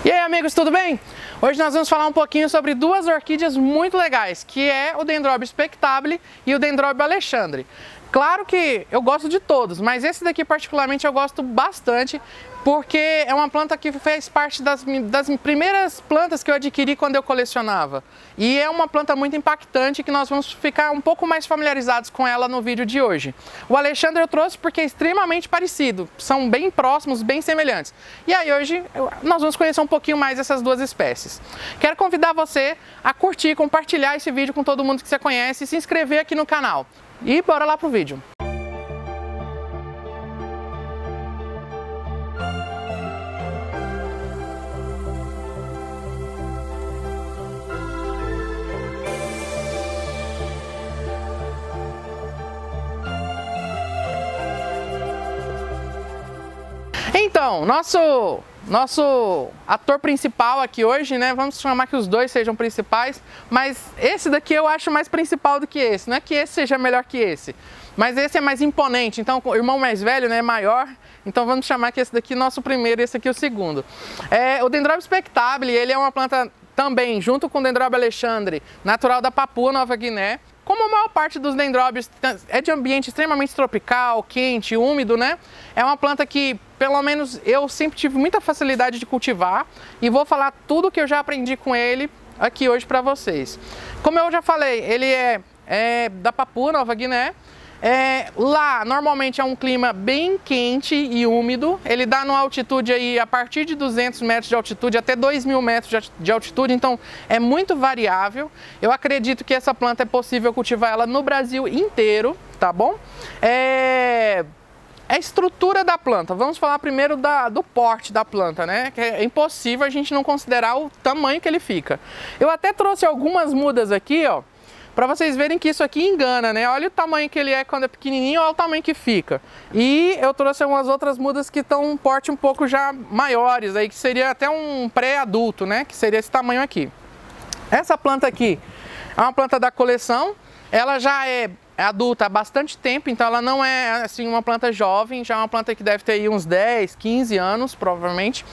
E aí, amigos, tudo bem? Hoje nós vamos falar um pouquinho sobre duas orquídeas muito legais, que é o Dendrobium spectabile e o Dendrobium alexandre. Claro que eu gosto de todos, mas esse daqui particularmente eu gosto bastante, porque é uma planta que fez parte das primeiras plantas que eu adquiri quando eu colecionava. E é uma planta muito impactante que nós vamos ficar um pouco mais familiarizados com ela no vídeo de hoje. O alexandre eu trouxe porque é extremamente parecido, são bem próximos, bem semelhantes. E aí hoje nós vamos conhecer um pouquinho mais essas duas espécies. Quero convidar você a curtir, compartilhar esse vídeo com todo mundo que você conhece e se inscrever aqui no canal. E bora lá pro vídeo. Então, nosso ator principal aqui hoje, né? Vamos chamar que os dois sejam principais, mas esse daqui eu acho mais principal do que esse. Não é que esse seja melhor que esse, mas esse é mais imponente. Então, o irmão mais velho, né, é maior. Então, vamos chamar que esse daqui é nosso primeiro e esse aqui é o segundo. O Dendrobium spectabile, ele é uma planta também, junto com o Dendrobium alexandre, natural da Papua Nova Guiné. Como a maior parte dos dendróbios é de ambiente extremamente tropical, quente, úmido, né? É uma planta que, pelo menos, eu sempre tive muita facilidade de cultivar e vou falar tudo que eu já aprendi com ele aqui hoje para vocês. Como eu já falei, ele é da Papua Nova Guiné. Lá, normalmente, é um clima bem quente e úmido. Ele dá numa altitude aí, a partir de 200 metros de altitude até 2.000 metros de altitude, então é muito variável. Eu acredito que essa planta é possível cultivar ela no Brasil inteiro, tá bom? A estrutura da planta, vamos falar primeiro do porte da planta, né? Que é impossível a gente não considerar o tamanho que ele fica. Eu até trouxe algumas mudas aqui, ó, para vocês verem que isso aqui engana, né? Olha o tamanho que ele é quando é pequenininho, olha o tamanho que fica. E eu trouxe algumas outras mudas que estão um porte um pouco já maiores, aí que seria até um pré-adulto, né? Que seria esse tamanho aqui. Essa planta aqui é uma planta da coleção, ela já é adulta há bastante tempo, então ela não é assim uma planta jovem, já é uma planta que deve ter aí uns 10, 15 anos, provavelmente.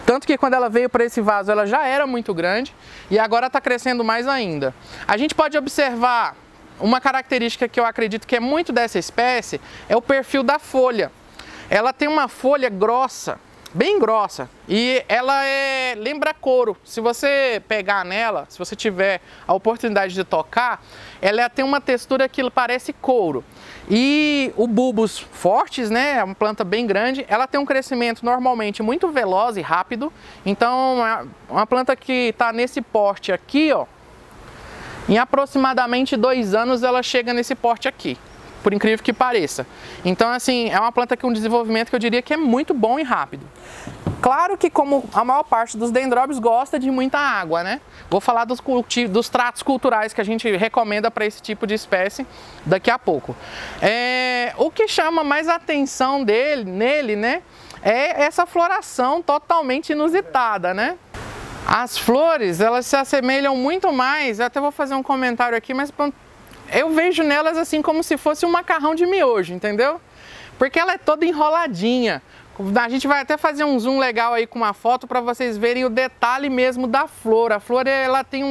Tanto que quando ela veio para esse vaso, ela já era muito grande e agora está crescendo mais ainda. A gente pode observar uma característica que eu acredito que é muito dessa espécie, é o perfil da folha. Ela tem uma folha grossa, bem grossa, e ela lembra couro. Se você pegar nela, se você tiver a oportunidade de tocar, ela tem uma textura que parece couro. E o bulbos fortes, né, é uma planta bem grande, ela tem um crescimento normalmente muito veloz e rápido. Então é uma planta que está nesse porte aqui, ó, em aproximadamente 2 anos ela chega nesse porte aqui, por incrível que pareça. Então, assim, é uma planta com um desenvolvimento que eu diria que é muito bom e rápido. Claro que, como a maior parte dos dendróbios gosta de muita água, né? Vou falar dos tratos culturais que a gente recomenda para esse tipo de espécie daqui a pouco. O que chama mais atenção nele, né? É essa floração totalmente inusitada, né? As flores, elas se assemelham muito mais, eu até vou fazer um comentário aqui, mas eu vejo nelas assim como se fosse um macarrão de miojo, entendeu? Porque ela é toda enroladinha. A gente vai até fazer um zoom legal aí com uma foto para vocês verem o detalhe mesmo da flor. A flor, ela tem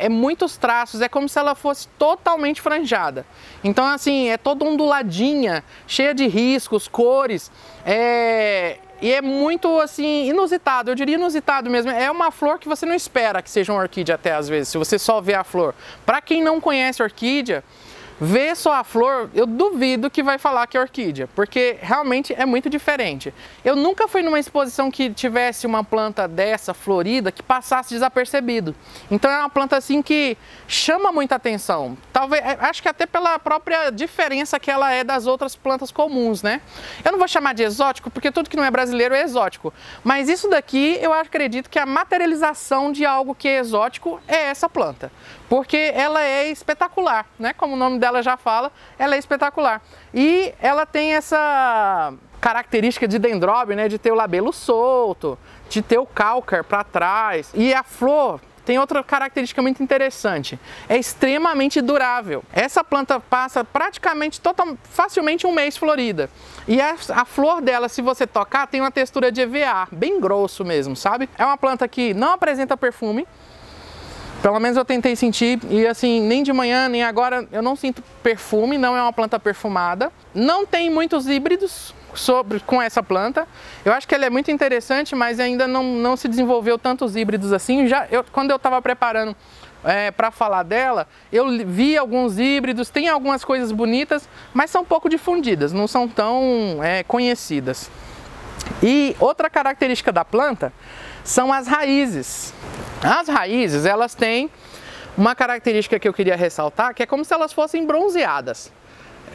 muitos traços, é como se ela fosse totalmente franjada. Então, assim, é toda onduladinha, cheia de riscos, cores, e é muito, assim, inusitado, eu diria inusitado mesmo. É uma flor que você não espera que seja uma orquídea até às vezes, se você só vê a flor. Para quem não conhece orquídea, vê só a flor, eu duvido que vai falar que é orquídea, porque realmente é muito diferente. Eu nunca fui numa exposição que tivesse uma planta dessa, florida, que passasse desapercebido. Então é uma planta assim que chama muita atenção. Talvez, acho que até pela própria diferença que ela é das outras plantas comuns, né? Eu não vou chamar de exótico, porque tudo que não é brasileiro é exótico. Mas isso daqui, eu acredito que a materialização de algo que é exótico é essa planta. Porque ela é espetacular, né? Como o nome dela já fala, ela é espetacular. E ela tem essa característica de dendróbio, né? De ter o labelo solto, de ter o cálcar para trás. E a flor, tem outra característica muito interessante. É extremamente durável. Essa planta passa praticamente facilmente um mês florida. E a flor dela, se você tocar, tem uma textura de EVA, bem grosso mesmo, sabe? É uma planta que não apresenta perfume. Pelo menos eu tentei sentir, e assim, nem de manhã, nem agora, eu não sinto perfume, não é uma planta perfumada. Não tem muitos híbridos com essa planta. Eu acho que ela é muito interessante, mas ainda não se desenvolveu tantos híbridos assim. Quando eu estava preparando para falar dela, eu vi alguns híbridos, tem algumas coisas bonitas, mas são pouco difundidas, não são tão conhecidas. E outra característica da planta são as raízes. As raízes, elas têm uma característica que eu queria ressaltar, que é como se elas fossem bronzeadas.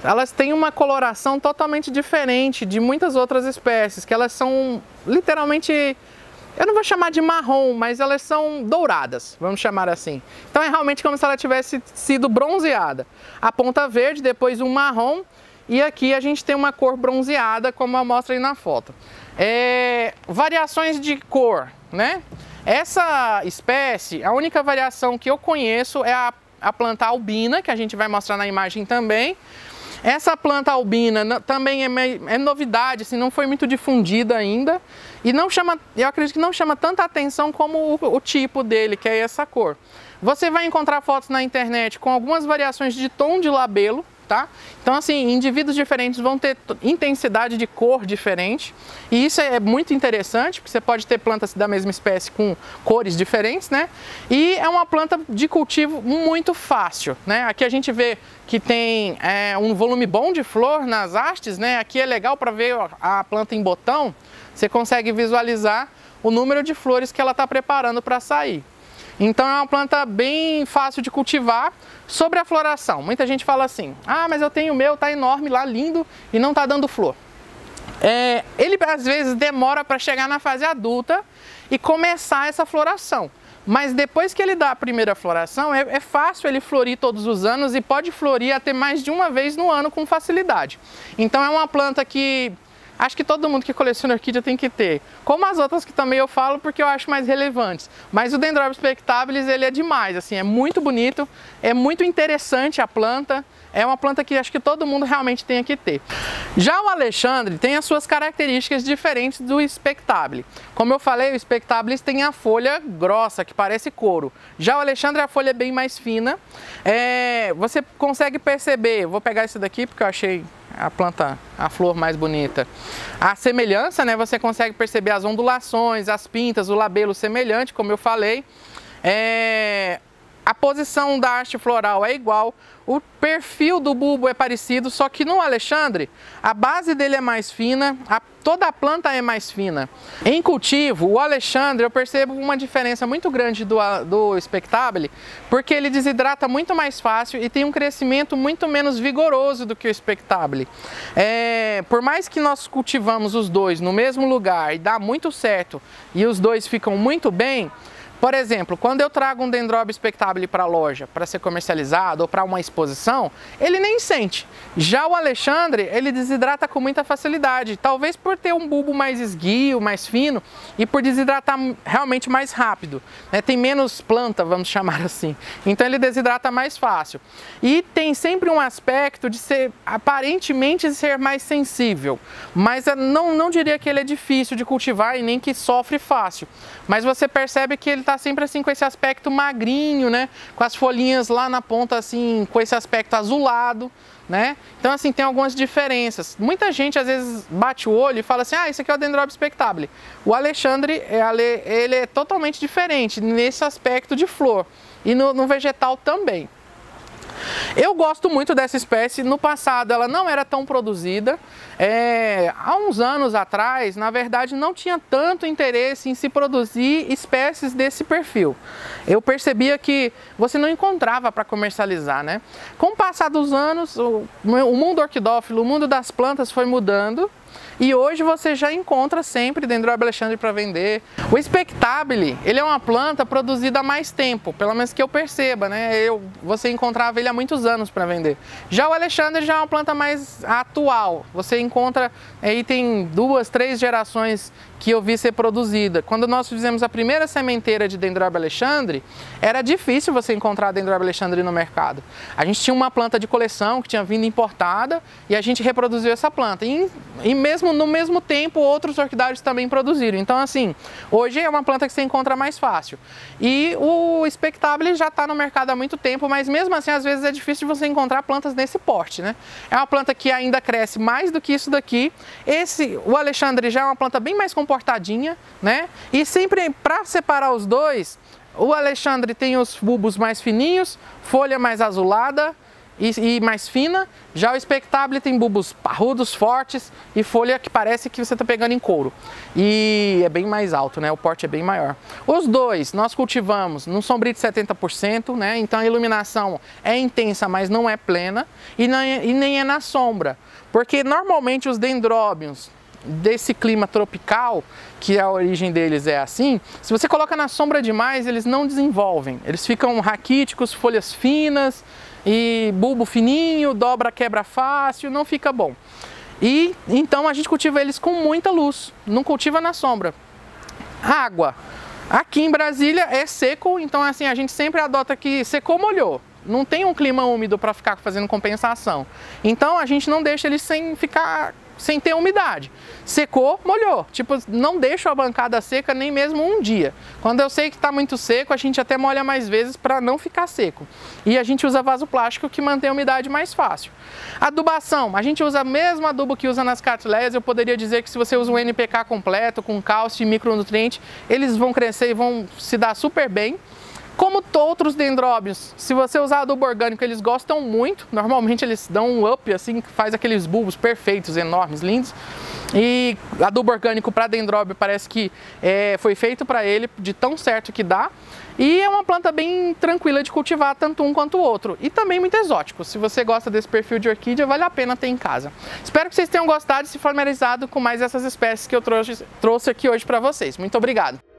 Elas têm uma coloração totalmente diferente de muitas outras espécies, que elas são literalmente, eu não vou chamar de marrom, mas elas são douradas, vamos chamar assim. Então é realmente como se ela tivesse sido bronzeada. A ponta verde, depois um marrom, e aqui a gente tem uma cor bronzeada, como eu mostro aí na foto. Variações de cor, né? Essa espécie, a única variação que eu conheço é a planta albina, que a gente vai mostrar na imagem também. Essa planta albina também é novidade, assim, não foi muito difundida ainda. E não chama, eu acredito que não chama tanta atenção como o tipo dele, que é essa cor. Você vai encontrar fotos na internet com algumas variações de tom de labelo. Tá? Então, assim, indivíduos diferentes vão ter intensidade de cor diferente, e isso é muito interessante, porque você pode ter plantas da mesma espécie com cores diferentes, né? E é uma planta de cultivo muito fácil, né? Aqui a gente vê que tem um volume bom de flor nas hastes, né? Aqui é legal para ver a planta em botão, você consegue visualizar o número de flores que ela está preparando para sair. Então é uma planta bem fácil de cultivar. Sobre a floração, muita gente fala assim, mas eu tenho o meu, tá enorme lá, lindo, e não tá dando flor. Ele às vezes demora para chegar na fase adulta e começar essa floração. Mas depois que ele dá a primeira floração, é fácil ele florir todos os anos e pode florir até mais de uma vez no ano com facilidade. Então é uma planta que acho que todo mundo que coleciona orquídea tem que ter. Como as outras que também eu falo porque eu acho mais relevantes. Mas o Dendrobium spectabilis, ele é demais, assim, é muito bonito, é muito interessante a planta. É uma planta que acho que todo mundo realmente tem que ter. Já o Alexandre tem as suas características diferentes do Spectabile. Como eu falei, o Spectabilis tem a folha grossa, que parece couro. Já o Alexandre, a folha é bem mais fina. Você consegue perceber, vou pegar esse daqui porque eu achei a planta, a flor mais bonita. A semelhança, né? Você consegue perceber as ondulações, as pintas, o labelo semelhante, como eu falei. A posição da haste floral é igual, o perfil do bulbo é parecido, só que no Alexandre a base dele é mais fina, toda a planta é mais fina. Em cultivo, o Alexandre eu percebo uma diferença muito grande do Spectabile, porque ele desidrata muito mais fácil e tem um crescimento muito menos vigoroso do que o Spectabile. Por mais que nós cultivamos os dois no mesmo lugar e dá muito certo e os dois ficam muito bem, por exemplo, quando eu trago um Dendrobium spectabile para a loja, para ser comercializado ou para uma exposição, ele nem sente. Já o Alexandre, ele desidrata com muita facilidade, talvez por ter um bulbo mais esguio, mais fino e por desidratar realmente mais rápido, né? Tem menos planta, vamos chamar assim, então ele desidrata mais fácil. E tem sempre um aspecto de ser, aparentemente, ser mais sensível, mas não diria que ele é difícil de cultivar e nem que sofre fácil, mas você percebe que ele está sempre assim com esse aspecto magrinho, né? Com as folhinhas lá na ponta assim, com esse aspecto azulado, né? Então assim, tem algumas diferenças. Muita gente às vezes bate o olho e fala assim, esse aqui é o Dendrobium spectabile. O Alexandre, ele é totalmente diferente nesse aspecto de flor e no vegetal também. Eu gosto muito dessa espécie. No passado ela não era tão produzida. Há uns anos atrás, na verdade, não tinha tanto interesse em se produzir espécies desse perfil. Eu percebia que você não encontrava para comercializar, né? Com o passar dos anos, o mundo orquidófilo, o mundo das plantas foi mudando e hoje você já encontra sempre Dendrobium alexandre para vender. O expectabile, ele é uma planta produzida há mais tempo, pelo menos que eu perceba, né? Você encontrava ele há muitos anos para vender. Já o alexandre já é uma planta mais atual, você encontra, aí tem 2, 3 gerações que eu vi ser produzida. Quando nós fizemos a primeira sementeira de Dendrobium alexandre, era difícil você encontrar Dendrobium alexandre no mercado. A gente tinha uma planta de coleção que tinha vindo importada e a gente reproduziu essa planta. E mesmo no mesmo tempo, outros orquidários também produziram. Então, assim, hoje é uma planta que você encontra mais fácil. E o expectabile já está no mercado há muito tempo, mas mesmo assim, às vezes é difícil de você encontrar plantas nesse porte, né? É uma planta que ainda cresce mais do que isso daqui. O alexandre já é uma planta bem mais comportadinha, né? E sempre para separar os dois, o alexandre tem os bulbos mais fininhos, folha mais azulada e mais fina. Já o expectabile tem bulbos parrudos, fortes e folha que parece que você está pegando em couro. E é bem mais alto, né? O porte é bem maior. Os dois nós cultivamos num sombrio de 70%, né? Então a iluminação é intensa, mas não é plena e nem é na sombra. Porque normalmente os dendróbios desse clima tropical, que a origem deles é assim, se você coloca na sombra demais, eles não desenvolvem. Eles ficam raquíticos, folhas finas e bulbo fininho, dobra, quebra fácil, não fica bom. E então a gente cultiva eles com muita luz, não cultiva na sombra. Água. Aqui em Brasília é seco, então assim a gente sempre adota que secou, molhou. Não tem um clima úmido para ficar fazendo compensação. Então a gente não deixa eles sem ter umidade. Secou, molhou. Tipo, não deixo a bancada seca nem mesmo um dia. Quando eu sei que está muito seco, a gente até molha mais vezes para não ficar seco. E a gente usa vaso plástico que mantém a umidade mais fácil. Adubação, a gente usa o mesmo adubo que usa nas cattleyas. Eu poderia dizer que se você usa um NPK completo, com cálcio e micronutriente, eles vão crescer e vão se dar super bem. Como outros dendróbios, se você usar adubo orgânico, eles gostam muito. Normalmente eles dão um up, assim, que faz aqueles bulbos perfeitos, enormes, lindos. E adubo orgânico para dendróbio parece que foi feito para ele, de tão certo que dá. E é uma planta bem tranquila de cultivar, tanto um quanto o outro. E também muito exótico. Se você gosta desse perfil de orquídea, vale a pena ter em casa. Espero que vocês tenham gostado e se familiarizado com mais essas espécies que eu trouxe aqui hoje para vocês. Muito obrigado!